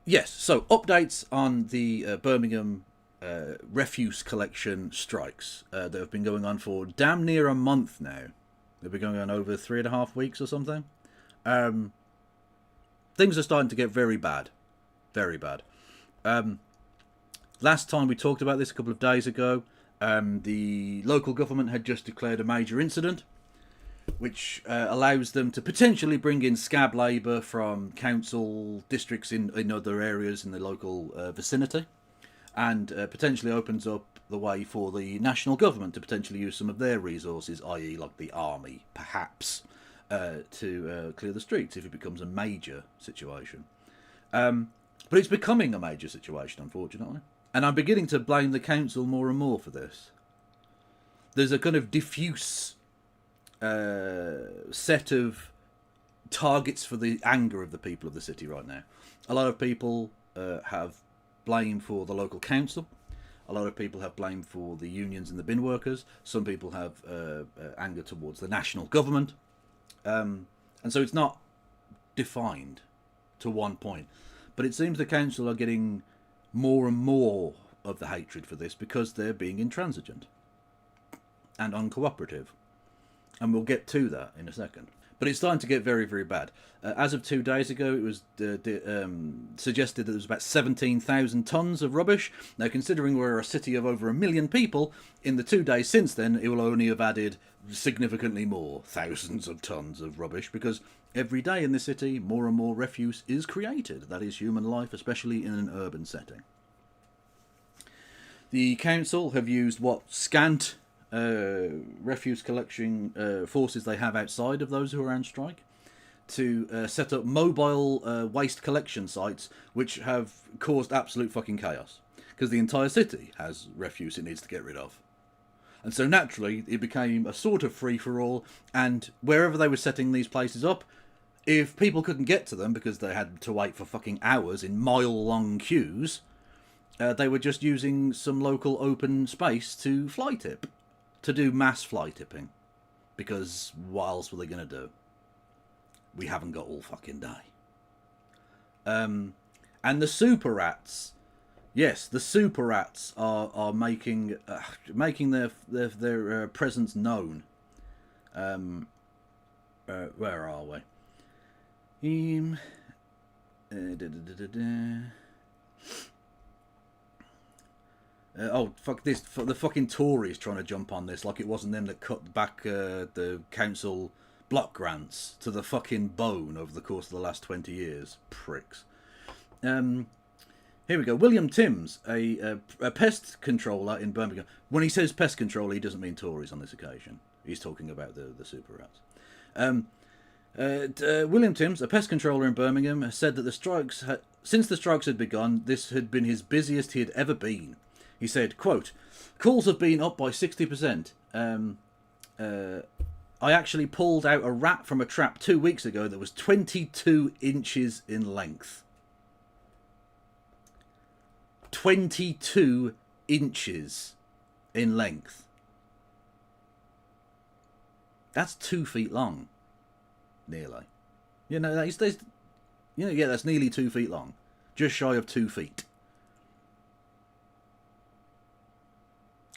Yes, so updates on the Birmingham refuse collection strikes that have been going on for damn near a month now. They've been going on over 3.5 weeks or something. Um, Things are starting to get very bad. Very bad. Last time we talked about this a couple of days ago, the local government had just declared a major incident, which allows them to potentially bring in scab labour from council districts in other areas in the local vicinity, and potentially opens up the way for the national government to potentially use some of their resources, i.e. like the army, perhaps, to clear the streets if it becomes a major situation. But it's becoming a major situation, unfortunately. And I'm beginning to blame the council more and more for this. There's a kind of diffuse set of targets for the anger of the people of the city right now. A lot of people have blame for the local council. A lot of people have blame for the unions and the bin workers. Some people have anger towards the national government. And so it's not defined to one point. But it seems the council are getting more and more of the hatred for this because they're being intransigent and uncooperative. And we'll get to that in a second. But it's starting to get very, very bad. As of 2 days ago, it was suggested that there was about 17,000 tonnes of rubbish. Now, considering we're a city of over 1 million people, in the 2 days since then, it will only have added significantly more thousands of tonnes of rubbish, because every day in the city, more and more refuse is created. That is human life, especially in an urban setting. The council have used what scant refuse collection forces they have outside of those who are on strike to set up mobile waste collection sites, which have caused absolute fucking chaos, because the entire city has refuse it needs to get rid of. And so naturally it became a sort of free-for-all, and wherever they were setting these places up, if people couldn't get to them because they had to wait for fucking hours in mile-long queues, they were just using some local open space to fly tip. To do mass fly tipping. Because what else were they going to do? We haven't got all fucking day. And the super rats. Yes, the super rats are making their presence known. Where are we? Oh, fuck this. The fucking Tories trying to jump on this like it wasn't them that cut back the council block grants to the fucking bone over the course of the last 20 years. Pricks. Here we go. William Timms, a pest controller in Birmingham. When he says pest controller, he doesn't mean Tories on this occasion. He's talking about the super rats. William Timms, a pest controller in Birmingham, has said that since the strikes had begun, this had been his busiest he had ever been. He said, quote, "Calls have been up by 60%. I actually pulled out a rat from a trap 2 weeks ago that was 22 inches in length." 22 inches in length. That's 2 feet long. Nearly. That's nearly 2 feet long. Just shy of 2 feet.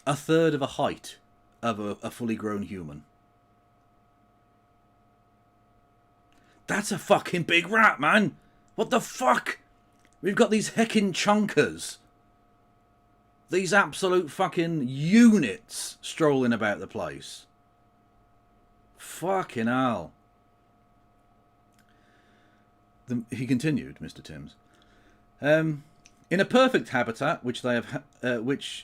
A third of a height of a fully grown human. That's a fucking big rat, man. What the fuck? We've got these heckin' chonkers. These absolute fucking units strolling about the place. Fucking hell. He continued, Mr. Timms. In a perfect habitat, which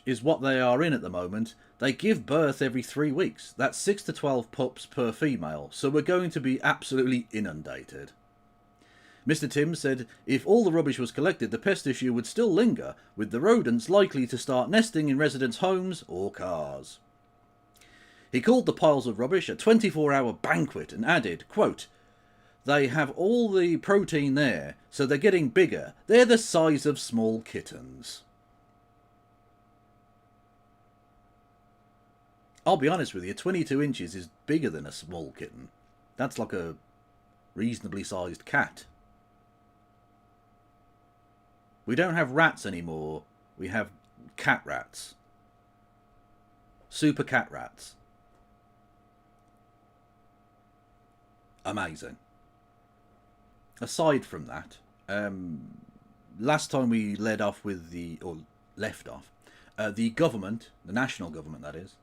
is what they are in at the moment, they give birth every 3 weeks. That's 6 to 12 pups per female, so we're going to be absolutely inundated. Mr. Timms said if all the rubbish was collected, the pest issue would still linger, with the rodents likely to start nesting in residents' homes or cars. He called the piles of rubbish a 24-hour banquet and added, quote, "They have all the protein there, so they're getting bigger. They're the size of small kittens." I'll be honest with you, 22 inches is bigger than a small kitten. That's like a reasonably sized cat. We don't have rats anymore. We have cat rats. Super cat rats. Amazing. Aside from that, last time we left off, the government, the national government that is,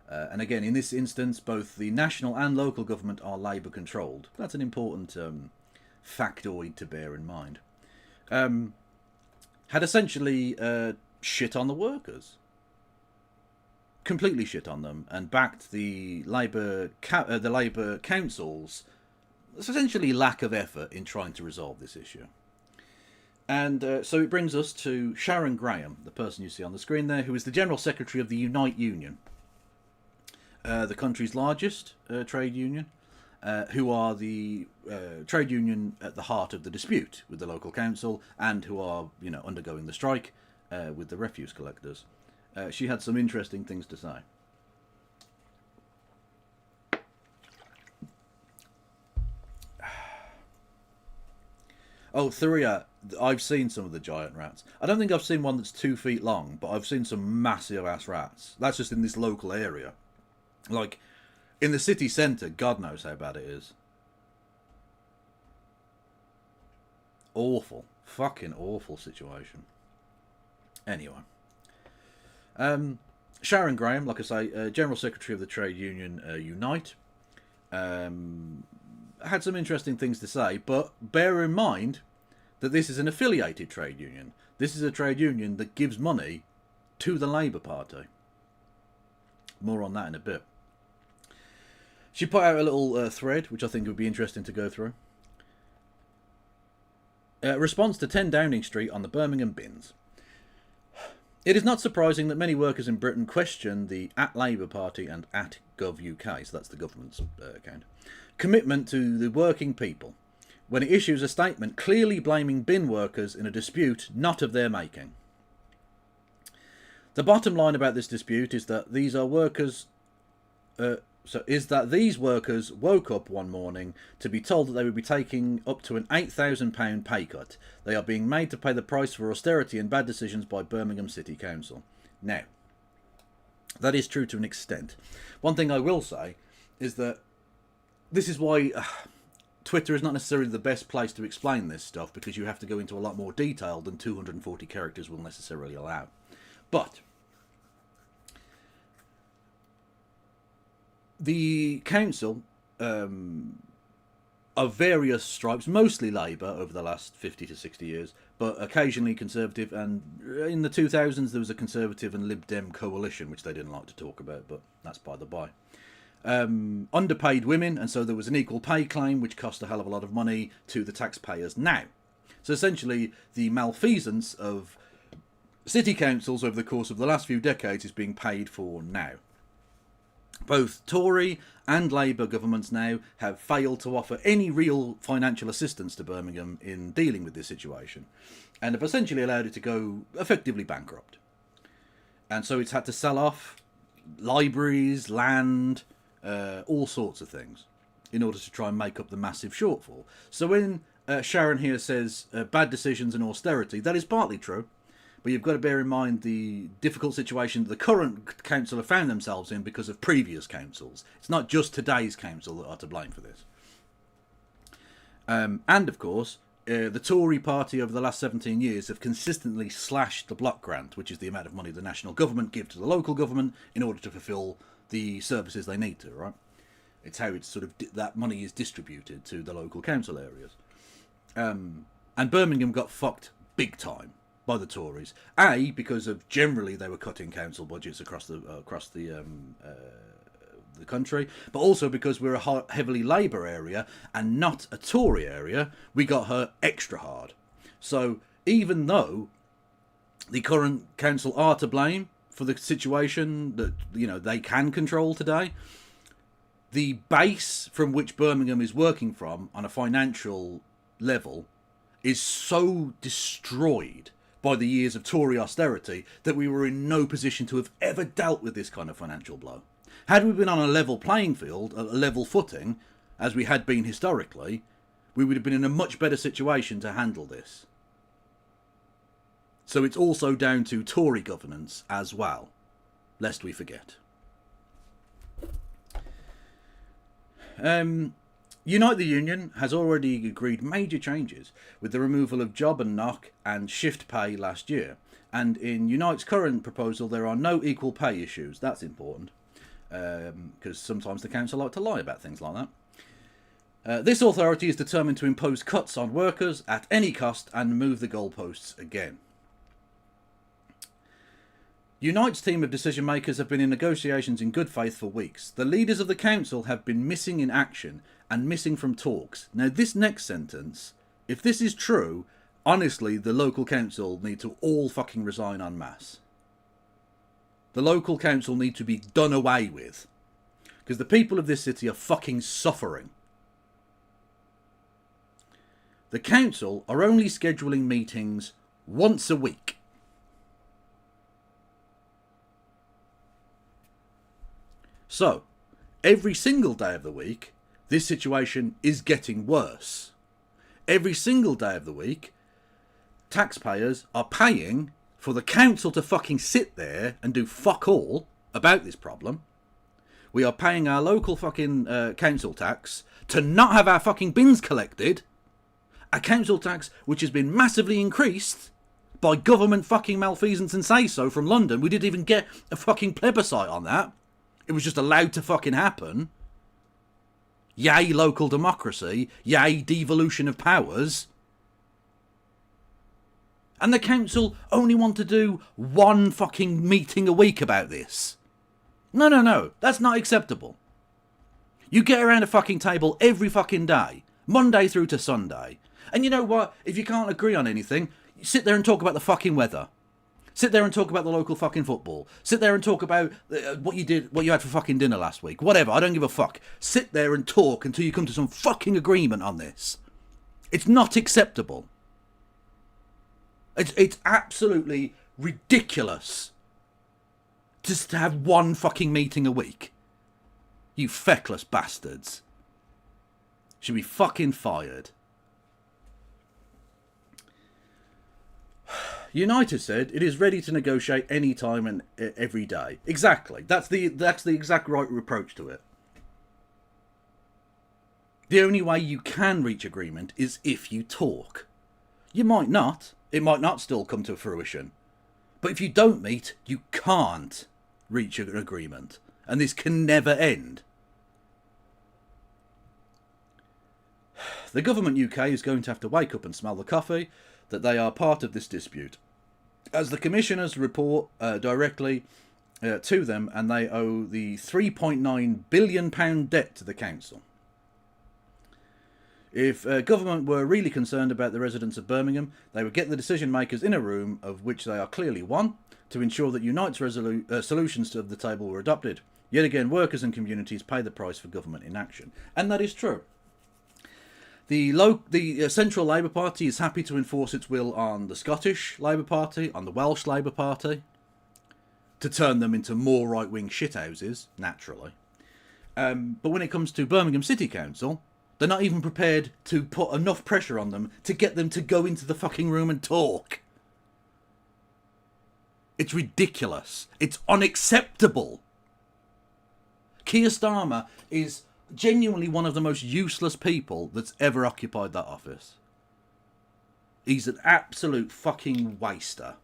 and again in this instance both the national and local government are Labour controlled. That's an important factoid to bear in mind. Had essentially shit on the workers. Completely shit on them and backed the Labour council's essentially lack of effort in trying to resolve this issue. And so it brings us to Sharon Graham, the person you see on the screen there, who is the General Secretary of the Unite Union, the country's largest trade union, who are the trade union at the heart of the dispute with the local council and who are, undergoing the strike with the refuse collectors. She had some interesting things to say. Oh, Thuria, I've seen some of the giant rats. I don't think I've seen one that's 2 feet long, but I've seen some massive ass rats. That's just in this local area. Like, in the city centre, God knows how bad it is. Awful. Fucking awful situation. Anyway. Sharon Graham, like I say, General Secretary of the trade union Unite. Had some interesting things to say, but bear in mind that this is an affiliated trade union. This is a trade union that gives money to the Labour Party. More on that in a bit. She put out a little thread, which I think would be interesting to go through. Response to 10 Downing Street on the Birmingham bins. It is not surprising that many workers in Britain question the @Labour Party and @GovUK, so that's the government's account, commitment to the working people, when it issues a statement clearly blaming bin workers in a dispute not of their making. The bottom line about this dispute is that these workers woke up one morning to be told that they would be taking up to an £8,000 pay cut. They are being made to pay the price for austerity and bad decisions by Birmingham City Council. Now, that is true to an extent. One thing I will say is that this is why Twitter is not necessarily the best place to explain this stuff, because you have to go into a lot more detail than 240 characters will necessarily allow. But the council of various stripes, mostly Labour over the last 50 to 60 years, but occasionally Conservative, and in the 2000s there was a Conservative and Lib Dem coalition, which they didn't like to talk about, but that's by the by. Underpaid women, and so there was an equal pay claim, which cost a hell of a lot of money to the taxpayers now. So essentially, the malfeasance of city councils over the course of the last few decades is being paid for now. Both Tory and Labour governments now have failed to offer any real financial assistance to Birmingham in dealing with this situation, and have essentially allowed it to go effectively bankrupt. And so it's had to sell off libraries, land, all sorts of things in order to try and make up the massive shortfall. So when Sharon here says bad decisions and austerity, that is partly true. But you've got to bear in mind the difficult situation that the current council have found themselves in because of previous councils. It's not just today's council that are to blame for this. And of course, the Tory party over the last 17 years have consistently slashed the block grant, which is the amount of money the national government give to the local government in order to fulfil the services they need to, right? It's how it's sort of that money is distributed to the local council areas. And Birmingham got fucked big time by the Tories. Because of generally they were cutting council budgets across the country, but also because we're a heavily Labour area and not a Tory area, we got hurt extra hard. So even though the current council are to blame for the situation that they can control today, the base from which Birmingham is working from on a financial level is so destroyed by the years of Tory austerity that we were in no position to have ever dealt with this kind of financial blow. Had we been on a level playing field, a level footing, as we had been historically, we would have been in a much better situation to handle this. So it's also down to Tory governance as well, lest we forget. Unite the Union has already agreed major changes with the removal of job and knock and shift pay last year. And in Unite's current proposal, there are no equal pay issues. That's important, because sometimes the council like to lie about things like that. This authority is determined to impose cuts on workers at any cost and move the goalposts again. Unite's team of decision makers have been in negotiations in good faith for weeks. The leaders of the council have been missing in action and missing from talks. Now, this next sentence, if this is true, honestly, the local council need to all fucking resign en masse. The local council need to be done away with. Because the people of this city are fucking suffering. The council are only scheduling meetings once a week. So, every single day of the week, this situation is getting worse. Every single day of the week, taxpayers are paying for the council to fucking sit there and do fuck all about this problem. We are paying our local fucking council tax to not have our fucking bins collected. A council tax which has been massively increased by government fucking malfeasance and say-so from London. We didn't even get a fucking plebiscite on that. It was just allowed to fucking happen. Yay, local democracy. Yay, devolution of powers. And the council only want to do one fucking meeting a week about this. No. That's not acceptable. You get around a fucking table every fucking day. Monday through to Sunday. And you know what? If you can't agree on anything, sit there and talk about the fucking weather. Sit there and talk about the local fucking football. Sit there and talk about what you had for fucking dinner last week. Whatever, I don't give a fuck. Sit there and talk until you come to some fucking agreement on this. It's not acceptable. It's absolutely ridiculous just to have one fucking meeting a week. You feckless bastards. Should be fucking fired. United said it is ready to negotiate any time and every day. Exactly. That's the exact right approach to it. The only way you can reach agreement is if you talk. You might not. It might not still come to fruition. But if you don't meet, you can't reach an agreement. And this can never end. The government UK is going to have to wake up and smell the coffee that they are part of this dispute, as the commissioners report directly to them, and they owe the £3.9 billion debt to the council. If government were really concerned about the residents of Birmingham, they would get the decision makers in a room, of which they are clearly one, to ensure that Unite's solutions to the table were adopted. Yet again, workers and communities pay the price for government inaction. And that is true. The Central Labour Party is happy to enforce its will on the Scottish Labour Party, on the Welsh Labour Party, to turn them into more right-wing shithouses, naturally. But when it comes to Birmingham City Council, they're not even prepared to put enough pressure on them to get them to go into the fucking room and talk. It's ridiculous. It's unacceptable. Keir Starmer is genuinely one of the most useless people that's ever occupied that office. He's an absolute fucking waster.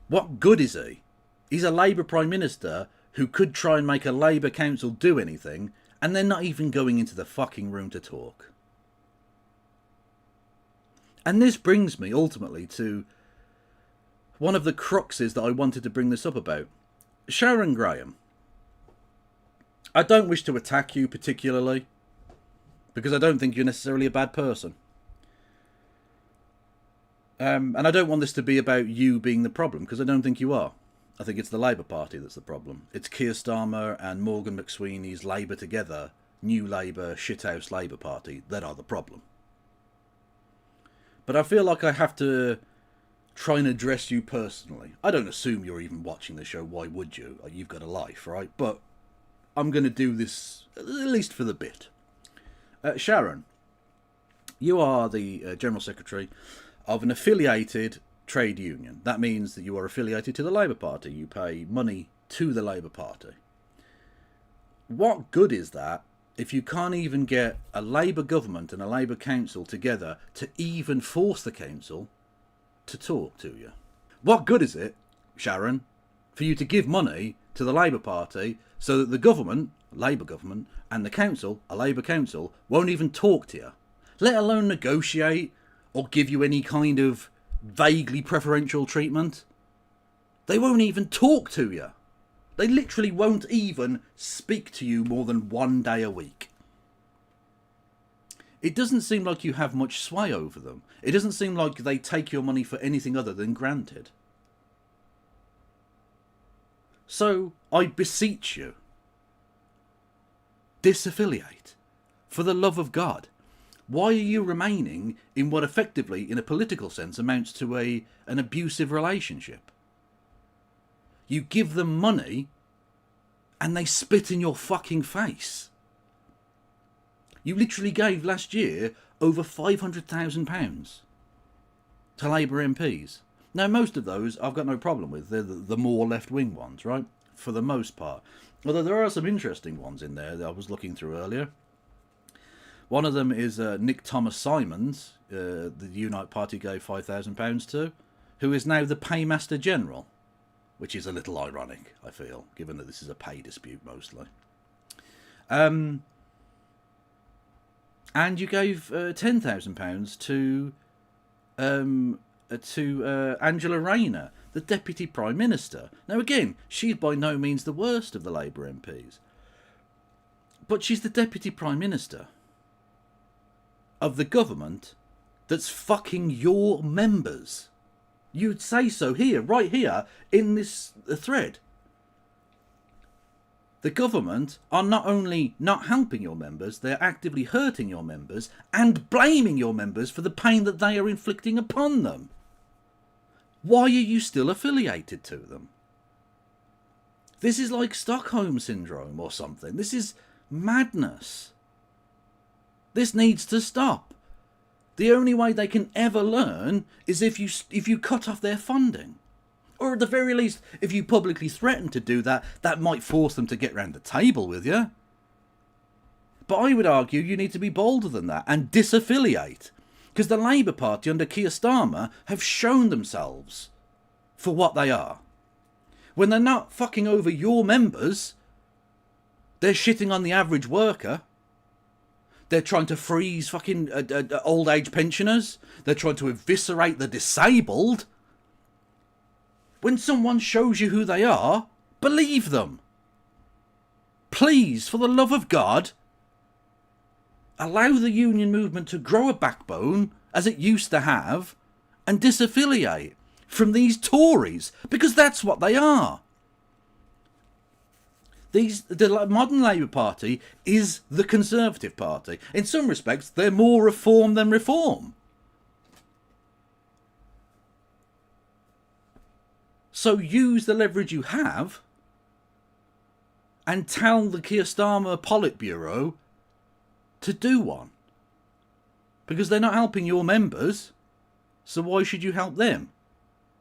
What good is he? He's a Labour Prime Minister who could try and make a Labour council do anything, and they're not even going into the fucking room to talk. And this brings me ultimately to one of the cruxes that I wanted to bring this up about. Sharon Graham. I don't wish to attack you particularly, because I don't think you're necessarily a bad person. And I don't want this to be about you being the problem, because I don't think you are. I think it's the Labour Party that's the problem. It's Keir Starmer and Morgan McSweeney's Labour Together, New Labour, Shithouse Labour Party that are the problem. But I feel like I have to try and address you personally. I don't assume you're even watching the show. Why would you? You've got a life, right? But I'm going to do this, at least for the bit. Sharon, You are the General Secretary of an affiliated trade union. That means that you are affiliated to the Labour Party. You pay money to the Labour Party. What good is that if you can't even get a Labour government and a Labour council together to even force the council to talk to you? What good is it, Sharon, for you to give money to the Labour Party so that the government, Labour government, and the council, a Labour council, won't even talk to you, let alone negotiate or give you any kind of vaguely preferential treatment? They won't even talk to you. They literally won't even speak to you more than one day a week. It doesn't seem like you have much sway over them. It doesn't seem like they take your money for anything other than granted. So, I beseech you, disaffiliate. For the love of God. Why are you remaining in what effectively, in a political sense, amounts to an abusive relationship? You give them money and they spit in your fucking face. You literally gave last year over £500,000 to Labour MPs. Now, most of those I've got no problem with. They're the more left-wing ones, right? For the most part. Although there are some interesting ones in there that I was looking through earlier. One of them is Nick Thomas Simons, the Unite Party gave £5,000 to, who is now the Paymaster General, which is a little ironic, I feel, given that this is a pay dispute mostly. And you gave £10,000 to Angela Rayner, the Deputy Prime Minister. Now again, she's by no means the worst of the Labour MPs, but she's the Deputy Prime Minister of the government that's fucking your members. You'd say so here, right here, in this thread. The government are not only not helping your members, they're actively hurting your members and blaming your members for the pain that they are inflicting upon them. Why are you still affiliated to them? This is like Stockholm Syndrome or something. This is madness. This needs to stop. The only way they can ever learn is if you cut off their funding. Or at the very least, if you publicly threaten to do that, that might force them to get round the table with you. But I would argue you need to be bolder than that and disaffiliate. Because the Labour Party under Keir Starmer have shown themselves for what they are. When they're not fucking over your members, they're shitting on the average worker. They're trying to freeze fucking old age pensioners. They're trying to eviscerate the disabled. When someone shows you who they are, believe them. Please, for the love of God, allow the union movement to grow a backbone, as it used to have, and disaffiliate from these Tories, because that's what they are. The modern Labour Party is the Conservative Party. In some respects, they're more reform than reform. So use the leverage you have and tell the Keir Starmer Politburo to do one. Because they're not helping your members, so why should you help them?